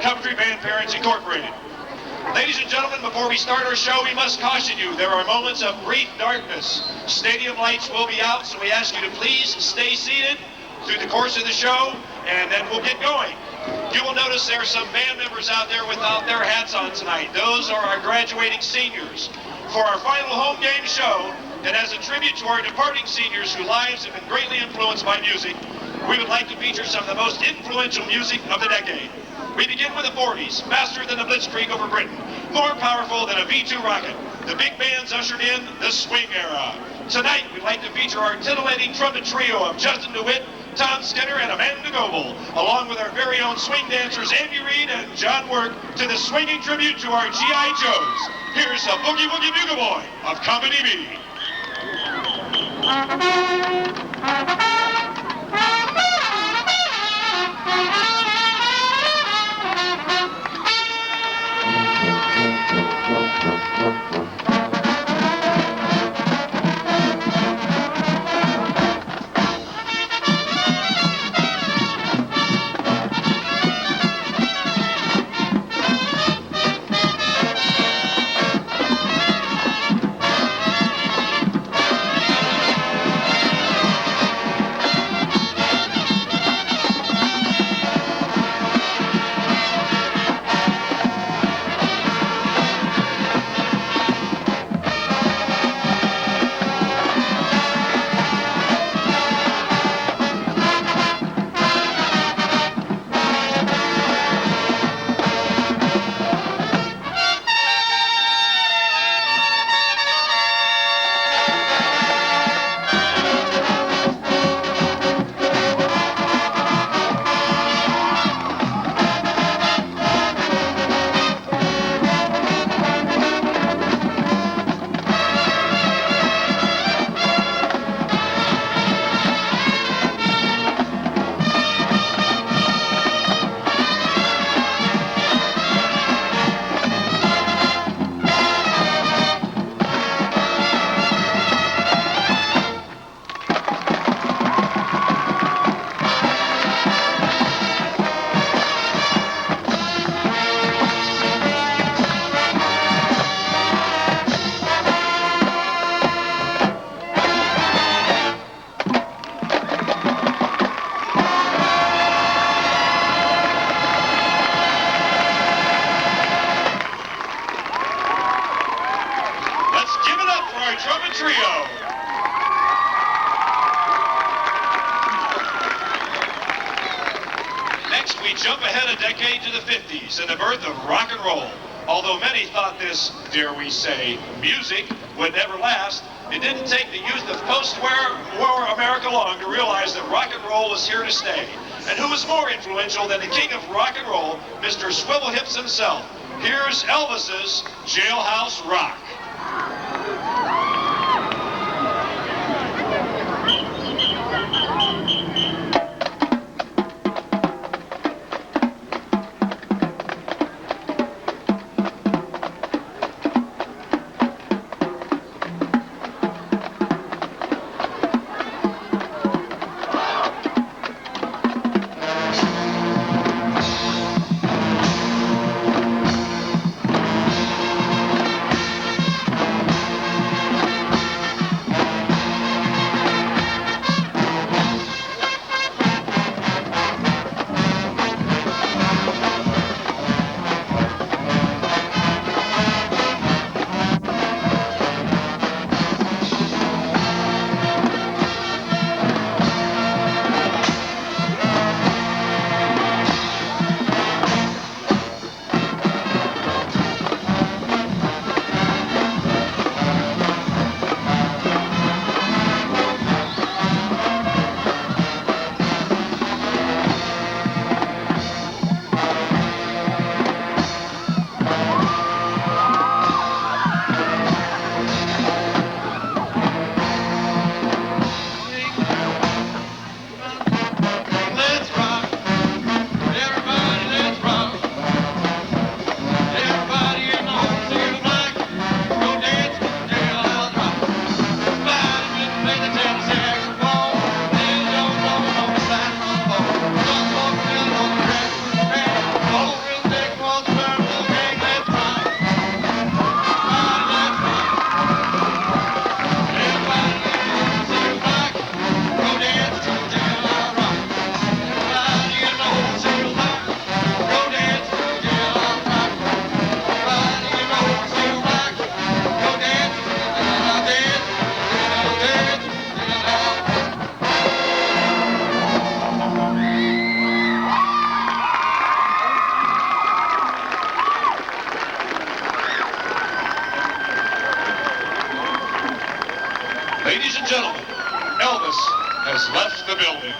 Coventry Band Parents Incorporated. Ladies and gentlemen, before we start our show, we must caution you there are moments of brief darkness. Stadium lights will be out, so we ask you to please stay seated through the course of the show, and then we'll get going. You will notice there are some band members out there without their hats on tonight. Those are our graduating seniors. For our final home game show, and as a tribute to our departing seniors whose lives have been greatly influenced by music, we would like to feature some of the most influential music of the decade. We begin with the 40s, faster than a blitzkrieg over Britain, more powerful than a V-2 rocket. The big bands ushered in the swing era. Tonight, we'd like to feature our titillating trumpet trio of Justin DeWitt, Tom Skinner, and Amanda Goebel, along with our very own swing dancers Andy Reid and John Work, to the swinging tribute to our G.I. Joes. Here's a Boogie Woogie Bugle Boy of Company B. And the birth of rock and roll. Although many thought this, dare we say, music would never last, it didn't take the youth of post-war America long to realize that rock and roll was here to stay. And who was more influential than the king of rock and roll, Mr. Swivel Hips himself? Here's Elvis's Jailhouse Rock. Ladies and gentlemen, Elvis has left the building.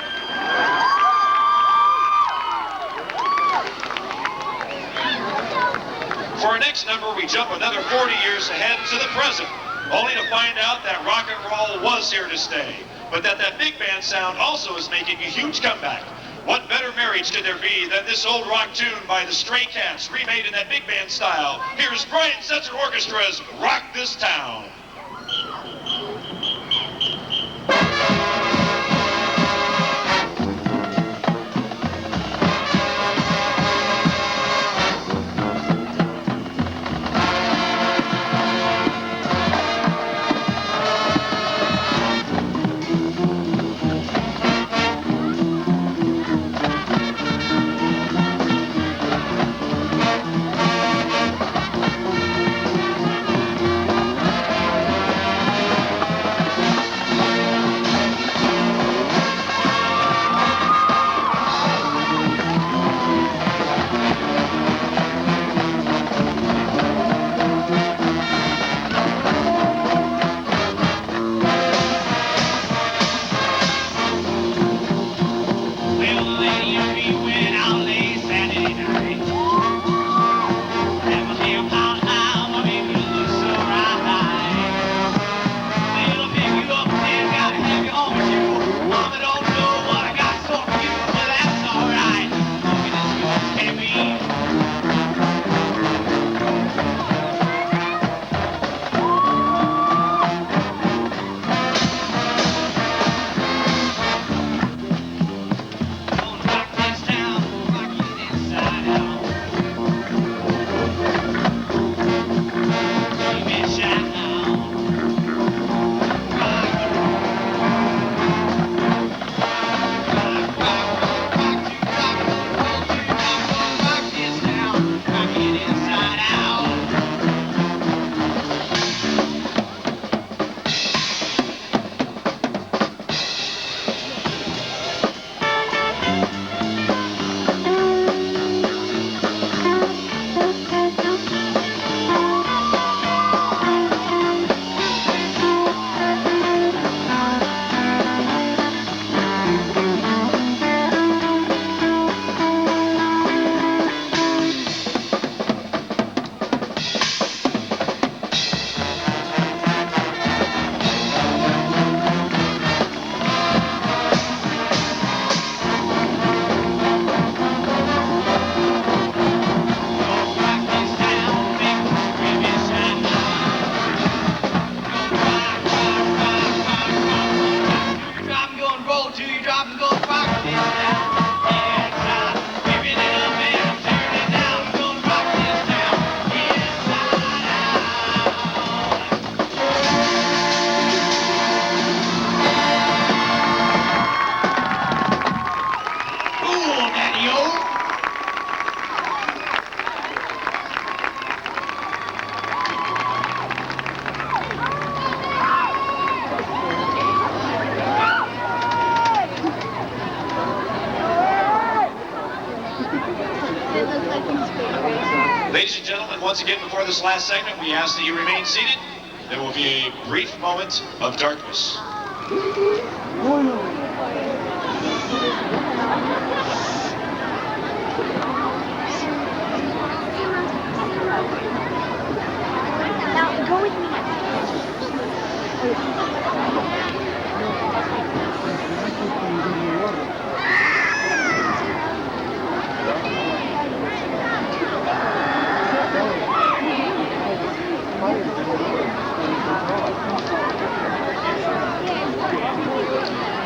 For our next number, we jump another 40 years ahead to the present, only to find out that rock and roll was here to stay, but that big band sound also is making a huge comeback. What better marriage could there be than this old rock tune by the Stray Cats, remade in that big band style? Here's Brian Setzer Orchestra's Rock This Town. Ladies and gentlemen, once again, before this last segment, we ask that you remain seated. There will be a brief moment of darkness. Now, go with me.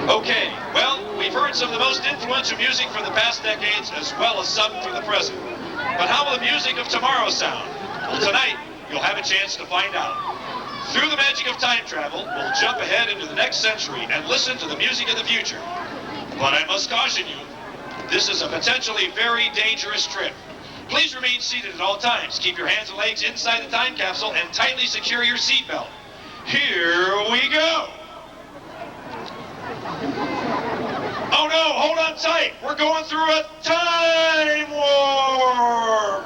Okay, well, we've heard some of the most influential music from the past decades as well as some from the present. But how will the music of tomorrow sound? Well, tonight, you'll have a chance to find out. Through the magic of time travel, we'll jump ahead into the next century and listen to the music of the future. But I must caution you, this is a potentially very dangerous trip. Please remain seated at all times. Keep your hands and legs inside the time capsule and tightly secure your seatbelt. Here we go. Oh no, hold on tight. We're going through a time warp.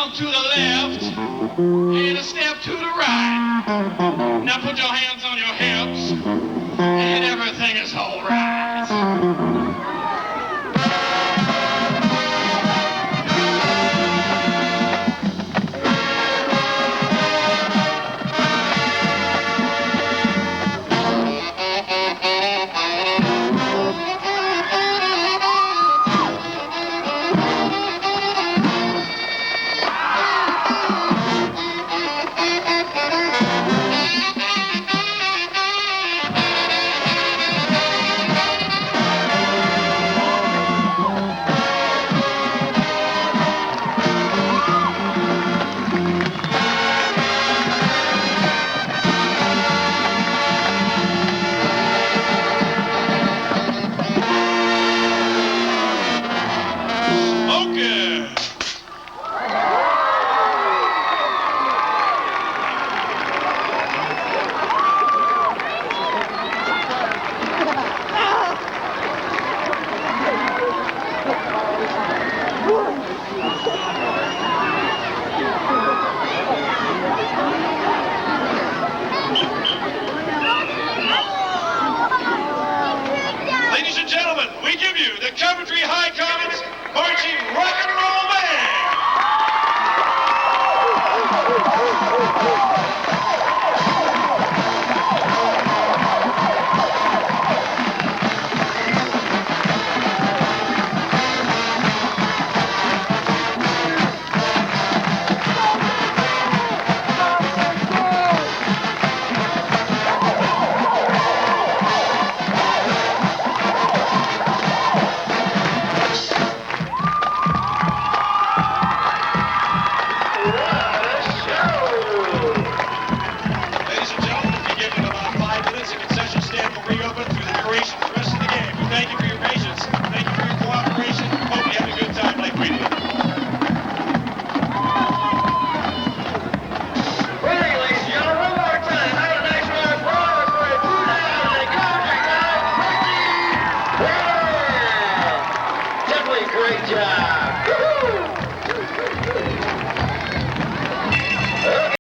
jump to the left and a step to the right. Now put your hands on your hips and everything is all right. Smoking!